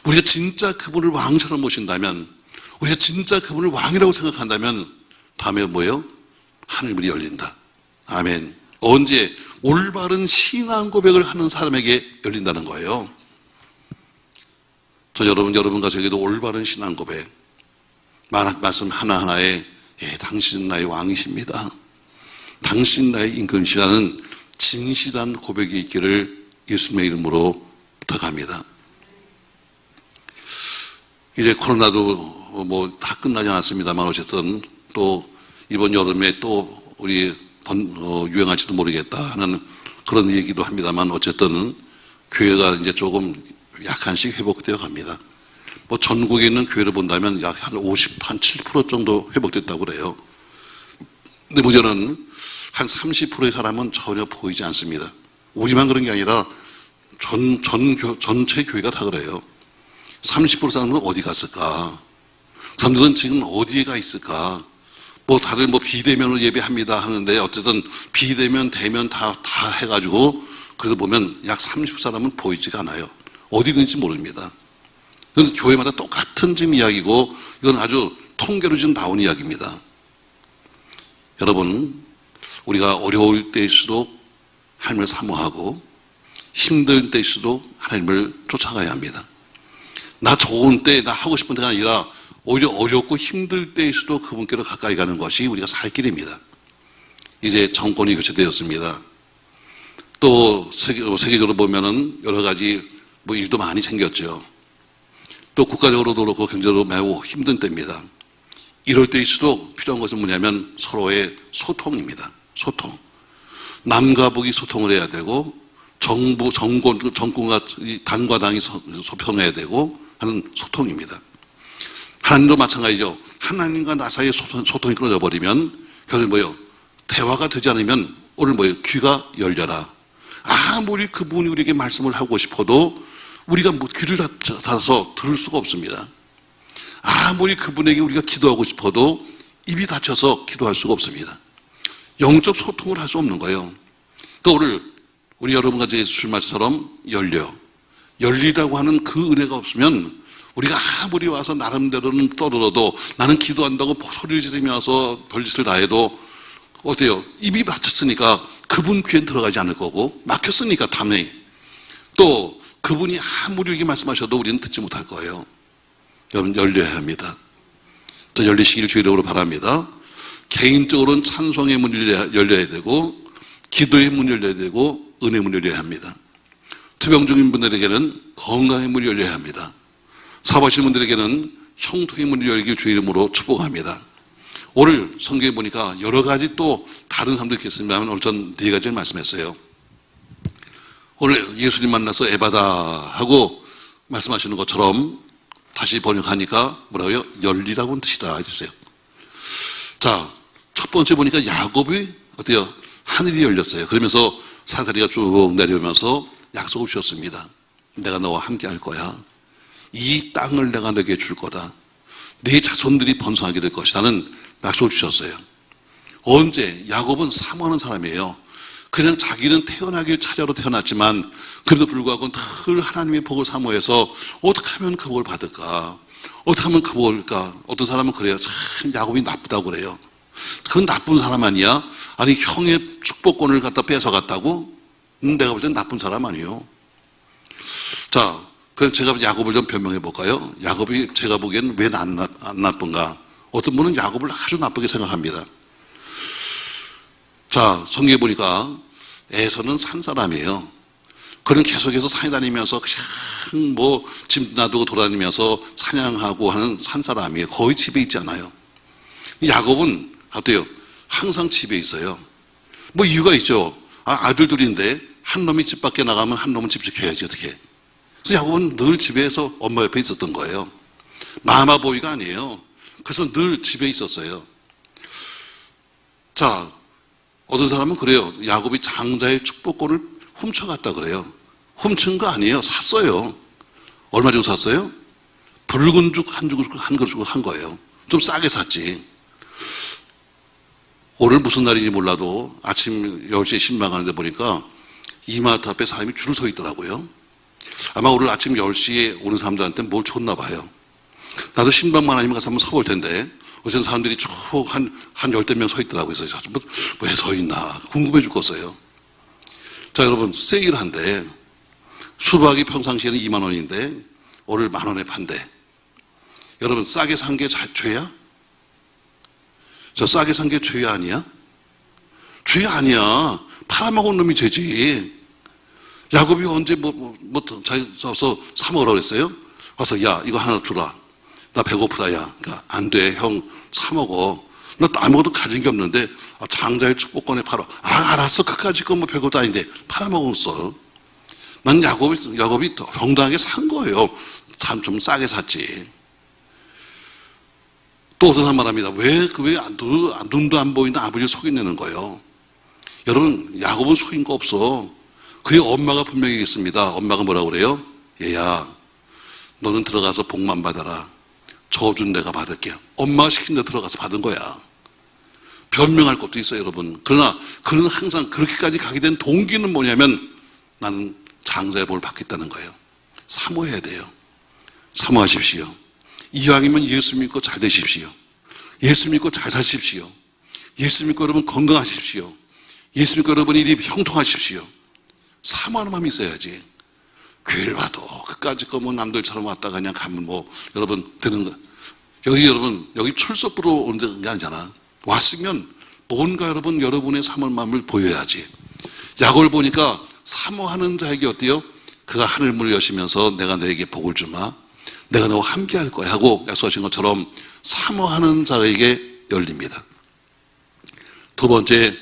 우리가 진짜 그분을 왕처럼 모신다면, 우리가 진짜 그분을 왕이라고 생각한다면 다음에 뭐예요? 하늘문이 열린다. 아멘. 언제? 올바른 신앙 고백을 하는 사람에게 열린다는 거예요. 저 여러분과 저에게도 올바른 신앙 고백, 말씀 하나하나에 당신은 나의 왕이십니다. 당신 나의 임금이시라는 진실한 고백이 있기를 예수님의 이름으로 부탁합니다. 이제 코로나도 뭐 다 끝나지 않았습니다만 어쨌든 또 이번 여름에 또 우리 유행할지도 모르겠다 하는 그런 얘기도 합니다만 어쨌든 교회가 이제 조금 약간씩 회복되어 갑니다. 뭐 전국에 있는 교회를 본다면 약 한 7% 정도 회복됐다고 그래요. 근데 문제는 한 30%의 사람은 전혀 보이지 않습니다. 우리만 그런 게 아니라 전체 교회가 다 그래요. 30% 사람은 어디 갔을까? 사람들은 지금 어디에 가 있을까? 뭐 다들 뭐 비대면으로 예배합니다 하는데 어쨌든 비대면, 대면 다 해가지고 그래서 보면 약 30% 사람은 보이지가 않아요. 어디 있는지 모릅니다. 그래서 교회마다 똑같은 지금 이야기고 이건 아주 통계로 지금 나온 이야기입니다. 여러분, 우리가 어려울 때일수록 하나님을 사모하고 힘들 때일수록 하나님을 쫓아가야 합니다. 나 좋은 때, 나 하고 싶은 때가 아니라 오히려 어렵고 힘들 때일수록 그분께로 가까이 가는 것이 우리가 살 길입니다. 이제 정권이 교체되었습니다. 또 세계적으로 보면은 여러 가지 뭐 일도 많이 생겼죠. 또 국가적으로도 그렇고 경제적으로 매우 힘든 때입니다. 이럴 때일수록 필요한 것은 뭐냐면 서로의 소통입니다. 소통. 남과 북이 소통을 해야 되고 정권과 당과 당이 소통해야 되고 하는 소통입니다. 하나님도 마찬가지죠. 하나님과 나 사이에 소통이 끊어져 버리면 결국 뭐예요? 대화가 되지 않으면 오늘 뭐예요? 귀가 열려라. 아무리 그분이 우리에게 말씀을 하고 싶어도 우리가 뭐 귀를 닫아서 들을 수가 없습니다. 아무리 그분에게 우리가 기도하고 싶어도 입이 닫혀서 기도할 수가 없습니다. 영적 소통을 할 수 없는 거예요. 그러니까 오늘 우리 여러분과 제 예수 말씀처럼 열리라고 하는 그 은혜가 없으면 우리가 아무리 와서 나름대로는 떠들어도 나는 기도한다고 소리를 지르면서 별짓을 다 해도 어때요? 입이 막혔으니까 그분 귀엔 들어가지 않을 거고 막혔으니까 담에 또 그분이 아무리 이렇게 말씀하셔도 우리는 듣지 못할 거예요. 여러분 열려야 합니다. 또 열리시길 주의 이름으로 바랍니다. 개인적으로는 찬송의 문이 열려야 되고 기도의 문이 열려야 되고 은혜의 문이 열려야 합니다. 투병 중인 분들에게는 건강의 문이 열려야 합니다. 사업하시는 분들에게는 형통의 문이 열리길 주의 이름으로 축복합니다. 오늘 성경에 보니까 여러 가지 또 다른 사람도 있겠습니다만 오늘 전 4가지를 말씀했어요. 오늘 예수님 만나서 에바다 하고 말씀하시는 것처럼 다시 번역하니까 뭐라고요? 열리라고 하는 뜻이다 해주세요. 자, 첫 번째 보니까 야곱이 어때요? 하늘이 열렸어요. 그러면서 사다리가 쭉 내려오면서 약속을 주셨습니다. 내가 너와 함께 할 거야. 이 땅을 내가 너에게 줄 거다. 네 자손들이 번성하게 될 것이라는 약속을 주셨어요. 언제? 야곱은 사모하는 사람이에요. 그냥 자기는 태어나길 차자로 태어났지만 그래도 불구하고 늘 하나님의 복을 사모해서 어떻게 하면 그 복을 받을까? 어떻게 하면 그 복을까? 어떤 사람은 그래요. 참 야곱이 나쁘다고 그래요. 그건 나쁜 사람 아니야? 아니 형의 축복권을 갖다 뺏어갔다고? 내가 볼 땐 나쁜 사람 아니에요. 자, 그래서 제가 야곱을 좀 변명해 볼까요? 야곱이 제가 보기에는 왜 안 나쁜가? 어떤 분은 야곱을 아주 나쁘게 생각합니다. 자, 성경에 보니까 에서는 산 사람이에요. 그는 계속해서 산에 다니면서 그냥 뭐 짐 놔두고 돌아다니면서 사냥하고 하는 산 사람이에요. 거의 집에 있지 않아요. 야곱은 어때요? 항상 집에 있어요. 뭐 이유가 있죠. 아들 둘인데 한 놈이 집 밖에 나가면 한 놈은 집 지켜야지 어떻게. 그래서 야곱은 늘 집에서 엄마 옆에 있었던 거예요. 마마보이가 아니에요. 그래서 늘 집에 있었어요. 자, 어떤 사람은 그래요. 야곱이 장자의 축복권을 훔쳐갔다 그래요. 훔친 거 아니에요. 샀어요. 얼마 주고 샀어요? 붉은 죽 한 그릇 주고 한 거예요. 좀 싸게 샀지. 오늘 무슨 날인지 몰라도 아침 10시에 신방하는데 보니까 이마트 앞에 사람이 줄을 서 있더라고요. 아마 오늘 아침 10시에 오는 사람들한테 뭘 줬나 봐요. 나도 신방만 아니면 가서 한번 서볼 텐데 어쨌든 사람들이 쭉 한 열댓 명 서 있더라고요. 그래서 왜 서 있나 궁금해 죽겠어요. 자, 여러분 세일한데 수박이 평상시에는 2만 원인데 오늘 10,000원에 판대. 여러분 싸게 산 게 죄야? 저 싸게 산 게 죄야 아니야? 죄 아니야. 팔아먹은 놈이 죄지. 야곱이 언제 자기 써서 사 먹으라고 그랬어요? 와서 야 이거 하나 주라. 나 배고프다 야. 그러니까 안 돼. 형 사 먹어. 나 아무것도 가진 게 없는데 장자의 축복권에 팔아. 알았어. 그까짓 건 뭐 별것도 아닌데 팔아먹었어. 난 야곱이 정당하게 산 거예요. 참 좀 싸게 샀지. 또 어떤 사람 말합니다. 왜 눈도 안 보이는 아버지를 속이내는 거예요? 여러분, 야곱은 속인 거 없어. 그의 엄마가 분명히 있습니다. 엄마가 뭐라고 그래요? 얘야, 너는 들어가서 복만 받아라. 저주는 내가 받을게. 엄마가 시킨 데 들어가서 받은 거야. 변명할 것도 있어요, 여러분. 그러나 그는 항상 그렇게까지 가게 된 동기는 뭐냐면 나는 장자의 복을 받겠다는 거예요. 사모해야 돼요. 사모하십시오. 이왕이면 예수 믿고 잘 되십시오. 예수 믿고 잘 사십시오. 예수 믿고 여러분 건강하십시오. 예수 믿고 여러분 일이 형통하십시오. 사모하는 마음이 있어야지. 교회를 와도 그까짓 거 뭐 남들처럼 왔다가 그냥 가면 뭐 여러분 되는 거. 여기 출석부로 오는 게 아니잖아. 왔으면 뭔가 여러분의 사모할 마음을 보여야지. 야곱을 보니까 사모하는 자에게 어때요? 그가 하늘문을 여시면서 내가 너에게 복을 주마. 내가 너와 함께 할 거야 하고 약속하신 것처럼 사모하는 자에게 열립니다. 두 번째,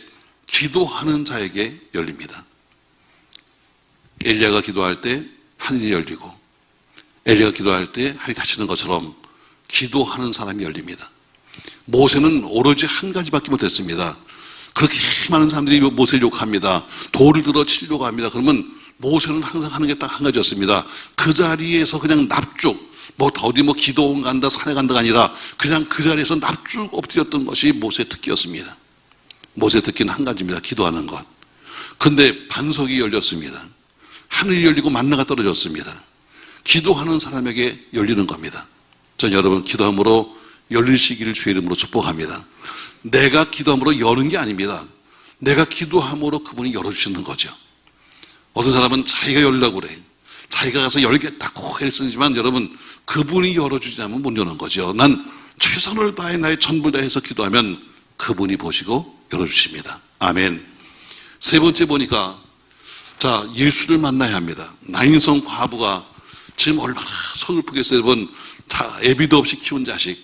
기도하는 자에게 열립니다. 엘리야가 기도할 때 하늘이 열리고 엘리야가 기도할 때 하늘이 닫히는 것처럼 기도하는 사람이 열립니다. 모세는 오로지 한 가지밖에 못했습니다. 그렇게 많은 사람들이 모세를 욕합니다. 돌을 들어 치려고 합니다. 그러면 모세는 항상 하는 게 딱 한 가지였습니다. 그 자리에서 그냥 납죽, 어디 기도원 간다, 산에 간다가 아니라 그냥 그 자리에서 납죽 엎드렸던 것이 모세의 특기였습니다. 모세의 특기는 한 가지입니다. 기도하는 것. 근데 반석이 열렸습니다. 하늘이 열리고 만나가 떨어졌습니다. 기도하는 사람에게 열리는 겁니다. 전 여러분 기도함으로 열리시기를 주의 이름으로 축복합니다. 내가 기도함으로 여는 게 아닙니다. 내가 기도함으로 그분이 열어주시는 거죠. 어떤 사람은 자기가 열려고 그래. 자기가 가서 열겠다고 애를 쓰지만 여러분 그분이 열어주지 않으면 못 여는 거죠. 난 최선을 다해 나의 전부를 다해서 기도하면 그분이 보시고 열어주십니다. 아멘. 세 번째 보니까 예수를 만나야 합니다. 나인성 과부가 지금 얼마나 서글프겠어요. 여러분 애비도 없이 키운 자식,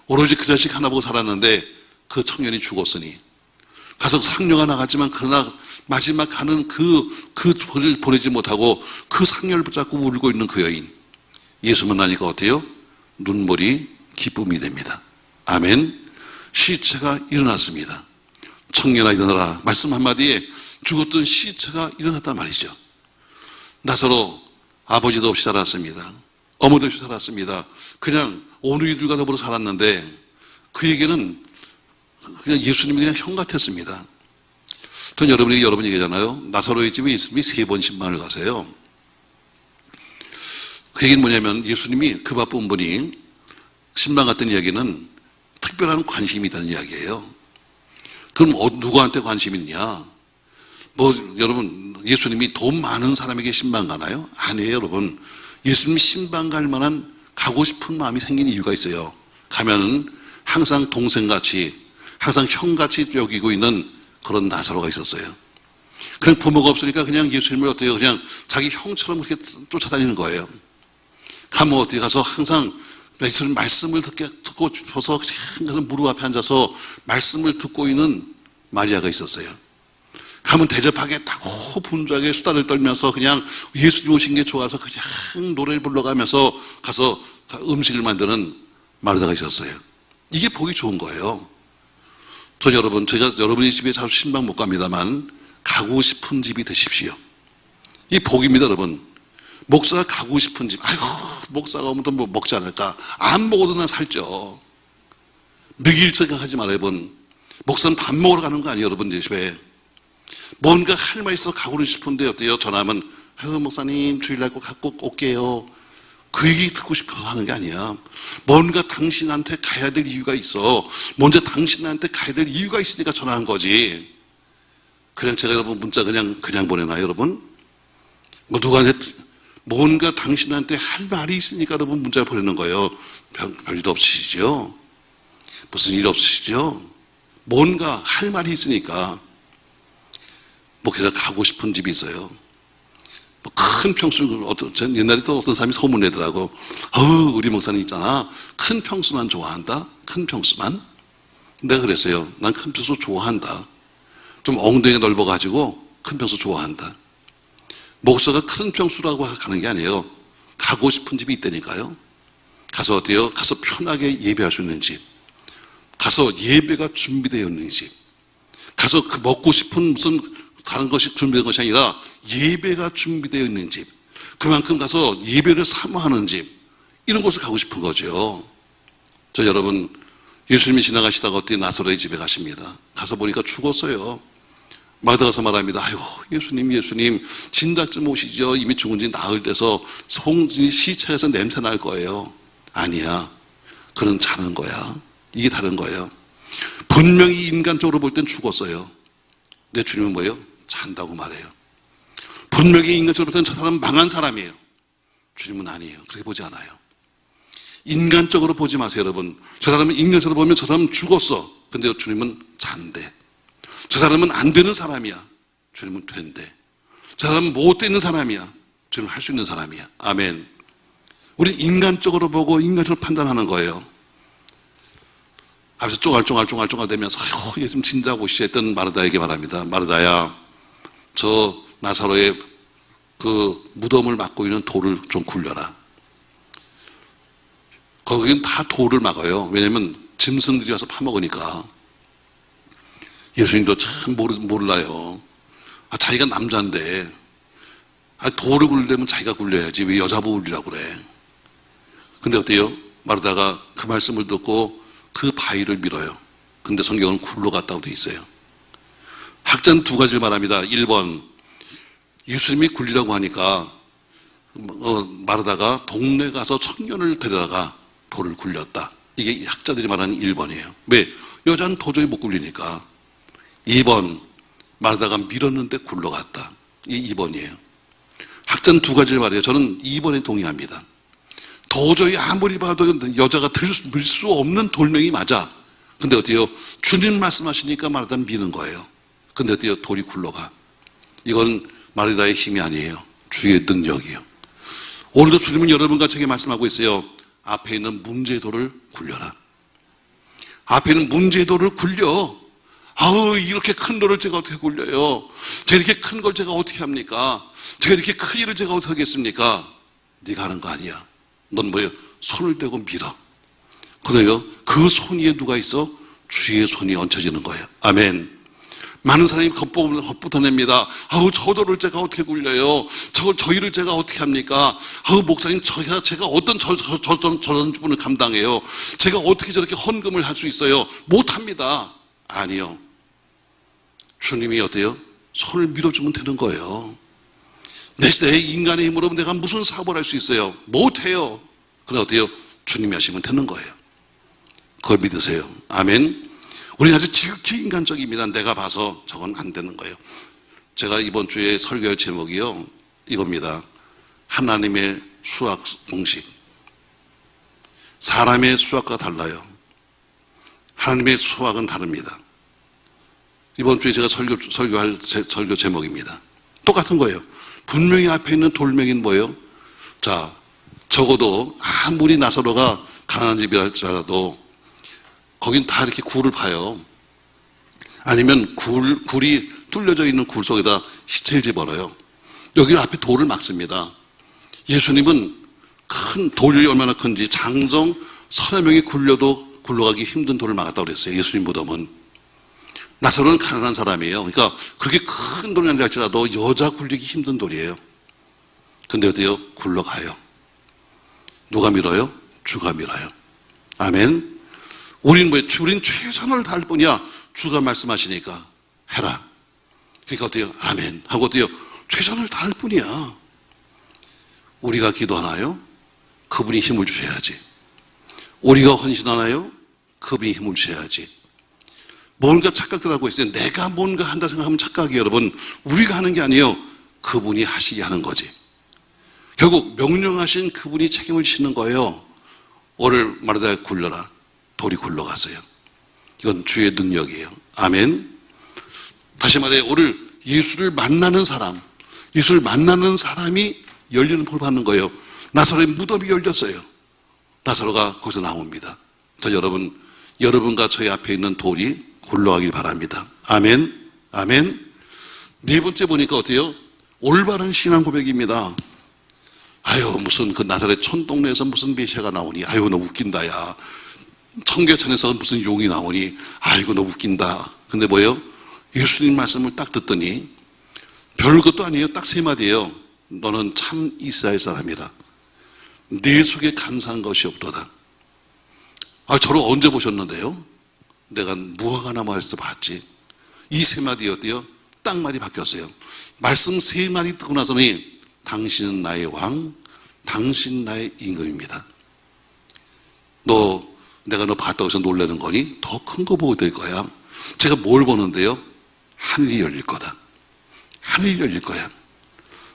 오로지 그 자식 하나 보고 살았는데 그 청년이 죽었으니 가서 상녀가 나갔지만 그러나 마지막 가는 그 벌을 보내지 못하고 그 상녀를 붙잡고 울고 있는 그 여인, 예수 만나니까 어때요? 눈물이 기쁨이 됩니다. 아멘. 시체가 일어났습니다. 청년아 일어나라. 말씀 한마디에 죽었던 시체가 일어났단 말이죠. 나사로 아버지도 없이 살았습니다. 어머니도 없이 살았습니다. 그냥 오누이들과 더불어 살았는데 그에게는 그냥 예수님이 그냥 형 같았습니다. 전 여러분 얘기잖아요. 나사로의 집에 예수님이 3번 신방을 가세요. 그 얘기는 뭐냐면 예수님이 그 바쁜 분이 신방 갔던 이야기는 특별한 관심이 있다는 이야기예요. 그럼 누구한테 관심이 있냐? 여러분 예수님이 돈 많은 사람에게 신방 가나요? 아니에요, 여러분. 예수님이 신방 갈 만한 가고 싶은 마음이 생긴 이유가 있어요. 가면은 항상 동생같이, 항상 형같이 여기고 있는 그런 나사로가 있었어요. 그냥 부모가 없으니까 그냥 예수님을 어때요? 그냥 자기 형처럼 그렇게 쫓아다니는 거예요. 가면 어디 가서 항상 예수님 말씀을 듣고 싶어서 그냥 무릎 앞에 앉아서 말씀을 듣고 있는 마리아가 있었어요. 가면 대접하게 타고 분주하게 수다를 떨면서 그냥 예수님 오신 게 좋아서 그냥 노래를 불러가면서 가서 음식을 만드는 마르다가 있었어요. 이게 보기 좋은 거예요. 제가 여러분의 집에 자주 신방 못 갑니다만 가고 싶은 집이 되십시오. 이 복입니다, 여러분. 목사가 가고 싶은 집. 아이고, 목사가 오면 또 뭐 먹지 않을까? 안 먹어도 난 살쪄. 먹일 생각하지 말아요, 여러분. 목사는 밥 먹으러 가는 거 아니에요, 여러분, 내 집에. 뭔가 할 말 있어서 가고는 싶은데 어때요? 전화하면 아이고, 목사님 주일날 꼭 갖고 올게요. 그 얘기 듣고 싶어서 하는 게 아니야. 뭔가 당신한테 가야 될 이유가 있어. 먼저 당신한테 가야 될 이유가 있으니까 전화한 거지. 그냥 제가 여러분 문자 그냥 보내나요, 여러분? 누구한테 뭔가 당신한테 할 말이 있으니까 여러분 문자 보내는 거예요. 별일도 없으시죠? 무슨 일 없으시죠? 뭔가 할 말이 있으니까. 목회자 가고 싶은 집이 있어요. 큰 평수, 옛날에 또 어떤 사람이 소문내더라고. 우리 목사님 있잖아. 큰 평수만 좋아한다? 큰 평수만? 내가 그랬어요. 난 큰 평수 좋아한다. 좀 엉덩이가 넓어가지고 큰 평수 좋아한다. 목사가 큰 평수라고 가는 게 아니에요. 가고 싶은 집이 있다니까요. 가서 어때요? 가서 편하게 예배할 수 있는 집. 가서 예배가 준비되어 있는 집. 가서 그 먹고 싶은 무슨 다른 것이 준비된 것이 아니라 예배가 준비되어 있는 집. 그만큼 가서 예배를 사모하는 집. 이런 곳을 가고 싶은 거죠. 저 여러분, 예수님이 지나가시다가 어떻게 나사로의 집에 가십니다. 가서 보니까 죽었어요. 마다 가서 말합니다. 아이고, 예수님, 진작 좀 오시죠. 이미 죽은 지 나흘 돼서 시체에서 냄새 날 거예요. 아니야. 그는 자는 거야. 이게 다른 거예요. 분명히 인간적으로 볼 땐 죽었어요. 내 주님은 뭐예요? 잔다고 말해요. 분명히 인간적으로 볼 땐 저 사람은 망한 사람이에요. 주님은 아니에요. 그렇게 보지 않아요. 인간적으로 보지 마세요, 여러분. 저 사람은 인간적으로 보면 저 사람은 죽었어. 근데 주님은 잔대. 저 사람은 안 되는 사람이야. 주님은 된대. 저 사람은 못 되는 사람이야. 주님은 할 수 있는 사람이야. 아멘. 우리 인간적으로 보고 인간적으로 판단하는 거예요. 앞에서 쫑알쫑알 대면서 예수님 진작 오시지 했던 마르다에게 말합니다. 마르다야, 저 나사로의 그 무덤을 막고 있는 돌을 좀 굴려라. 거긴 다 돌을 막아요. 왜냐면 짐승들이 와서 파먹으니까. 예수님도 참 몰라요. 자기가 남자인데 돌을 굴리려면 자기가 굴려야지 왜 여자부 굴리라고 그래. 근데 어때요? 마르다가 그 말씀을 듣고 그 바위를 밀어요. 근데 성경은 굴러갔다고 돼 있어요. 학자는 두 가지를 말합니다. 1번, 예수님이 굴리라고 하니까 마르다가 동네 가서 청년을 데려다가 돌을 굴렸다. 이게 학자들이 말하는 1번이에요. 왜? 여자는 도저히 못 굴리니까. 2번, 마르다가 밀었는데 굴러갔다. 이게 2번이에요. 학자는 두 가지를 말해요. 저는 2번에 동의합니다. 도저히 아무리 봐도 여자가 들 수 없는 돌멩이 맞아. 근데 어때요? 주님 말씀하시니까 마르다는 미는 거예요. 근데 어때요? 돌이 굴러가. 이건 마르다의 힘이 아니에요. 주의 능력이에요. 오늘도 주님은 여러분과 저에게 말씀하고 있어요. 앞에 있는 문제의 돌을 굴려라. 앞에 있는 문제의 돌을 굴려. 이렇게 큰 돌을 제가 어떻게 굴려요? 제가 이렇게 큰 걸 제가 어떻게 합니까? 제가 이렇게 큰 일을 제가 어떻게 하겠습니까? 네가 하는 거 아니야. 넌 뭐예요? 손을 대고 밀어. 그래요? 그 손 위에 누가 있어? 주의 손이 얹혀지는 거예요. 아멘. 많은 사람이 헛부터냅니다. 저 돌을 제가 어떻게 굴려요? 저 일을 제가 어떻게 합니까? 목사님, 제가 어떤 저런 분을 감당해요? 제가 어떻게 저렇게 헌금을 할 수 있어요? 못합니다. 아니요. 주님이 어때요? 손을 밀어주면 되는 거예요. 내 인간의 힘으로 내가 무슨 사업을 할 수 있어요? 못해요. 그래 어때요? 주님이 하시면 되는 거예요. 그걸 믿으세요. 아멘. 우리는 아주 지극히 인간적입니다. 내가 봐서 저건 안 되는 거예요. 제가 이번 주에 설교할 제목이요, 이겁니다. 하나님의 수학 공식. 사람의 수학과 달라요. 하나님의 수학은 다릅니다. 이번 주에 제가 설교할 설교 제목입니다. 똑같은 거예요. 분명히 앞에 있는 돌멩이는 뭐예요? 자, 적어도 아무리 나사로가 가난한 집이랄지라도 거긴 다 이렇게 굴을 파요. 아니면 굴이 뚫려져 있는 굴 속에다 시체를 집어넣어요. 여기 앞에 돌을 막습니다. 예수님은 큰 돌이 얼마나 큰지 장정 서너 명이 굴려도 굴러가기 힘든 돌을 막았다고 그랬어요. 예수님 무덤은. 나사로는 가난한 사람이에요. 그러니까 그렇게 큰 돌이 아니랄지라도 여자 굴리기 힘든 돌이에요. 근데 어때요? 굴러가요. 누가 밀어요? 주가 밀어요. 아멘. 우린 뭐예요? 우린 최선을 다할 뿐이야. 주가 말씀하시니까 해라. 그러니까 어때요? 아멘 하고 어때요? 최선을 다할 뿐이야. 우리가 기도하나요? 그분이 힘을 주셔야지. 우리가 헌신하나요? 그분이 힘을 주셔야지. 뭔가 착각들 하고 있어요. 내가 뭔가 한다 생각하면 착각이에요, 여러분. 우리가 하는 게 아니에요. 그분이 하시게 하는 거지. 결국 명령하신 그분이 책임을 지는 거예요. 오늘 마르다가 굴려라. 돌이 굴러갔어요. 이건 주의 능력이에요. 아멘. 다시 말해, 오늘 예수를 만나는 사람이 열리는 복을 받는 거예요. 나사로의 무덤이 열렸어요. 나사로가 거기서 나옵니다. 여러분과 저희 앞에 있는 돌이 굴러가길 바랍니다. 아멘. 아멘. 네 번째 보니까 어때요? 올바른 신앙 고백입니다. 아유, 무슨 그 나사렛 촌동네에서 무슨 메시아가 나오니? 아유, 너 웃긴다, 야. 청계천에서 무슨 용이 나오니? 아이고, 너 웃긴다. 근데 뭐예요? 예수님 말씀을 딱 듣더니 별것도 아니에요. 딱 세 마디예요. 너는 참 이스라엘 사람이라. 네 속에 간사한 것이 없도다. 아, 저를 언제 보셨는데요? 내가 무화과나무 아래서 봤지. 이 세 마디였대요. 딱 말이 바뀌었어요. 말씀 세 마디 듣고 나서는 당신은 나의 왕, 당신 나의 임금입니다. 내가 너 봤다고 해서 놀라는 거니? 더 큰 거 보게 될 거야. 제가 뭘 보는데요? 하늘이 열릴 거다. 하늘이 열릴 거야.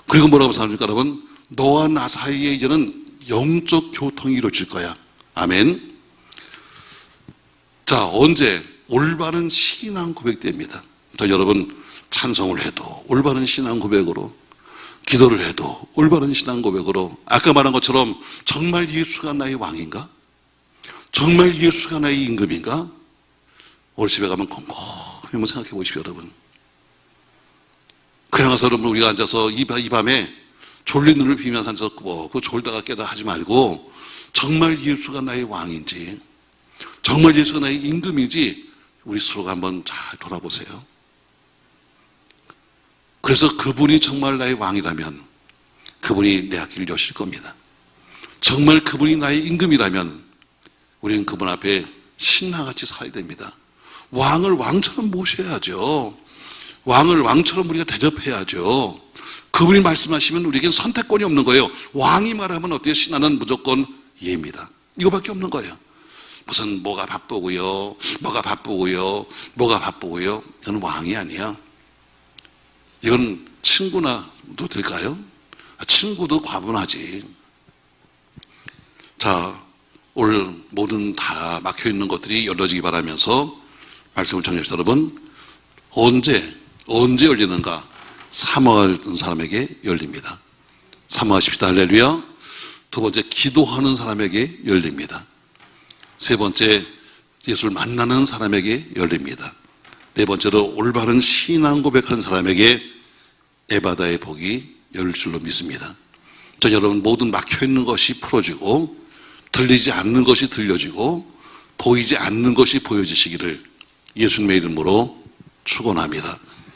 그리고 뭐라고 생각합니까, 여러분? 너와 나 사이에 이제는 영적 교통이 이루어질 거야. 아멘. 자, 언제? 올바른 신앙 고백됩니다. 여러분, 찬송을 해도 올바른 신앙 고백으로, 기도를 해도 올바른 신앙 고백으로, 아까 말한 것처럼 정말 예수가 나의 왕인가? 정말 예수가 나의 임금인가? 오늘 집에 가면 곰곰이 한번 생각해 보십시오, 여러분. 그러나서 여러분, 우리가 앉아서 이 밤에 졸린 눈을 비면서 앉아서 그 졸다가 깨다 하지 말고, 정말 예수가 나의 왕인지, 정말 예수가 나의 임금인지 우리 스스로가 한번 잘 돌아보세요. 그래서 그분이 정말 나의 왕이라면 그분이 내 앞길을 여실 겁니다. 정말 그분이 나의 임금이라면 우리는 그분 앞에 신하같이 살아야 됩니다. 왕을 왕처럼 모셔야죠. 왕을 왕처럼 우리가 대접해야죠. 그분이 말씀하시면 우리에겐 선택권이 없는 거예요. 왕이 말하면 어때요? 신하는 무조건 예입니다. 이거밖에 없는 거예요. 무슨 뭐가 바쁘고요, 이건 왕이 아니야. 이건 친구나도 될까요? 친구도 과분하지. 자, 오늘 모든 다 막혀있는 것들이 열려지기 바라면서 말씀을 정리합시다. 여러분, 언제 열리는가? 사모하는 사람에게 열립니다. 사모하십시다. 할렐루야. 두 번째, 기도하는 사람에게 열립니다. 세 번째, 예수를 만나는 사람에게 열립니다. 네 번째로, 올바른 신앙 고백하는 사람에게 에바다의 복이 열릴 줄로 믿습니다. 여러분, 모든 막혀있는 것이 풀어지고, 들리지 않는 것이 들려지고, 보이지 않는 것이 보여지시기를 예수님의 이름으로 축원합니다.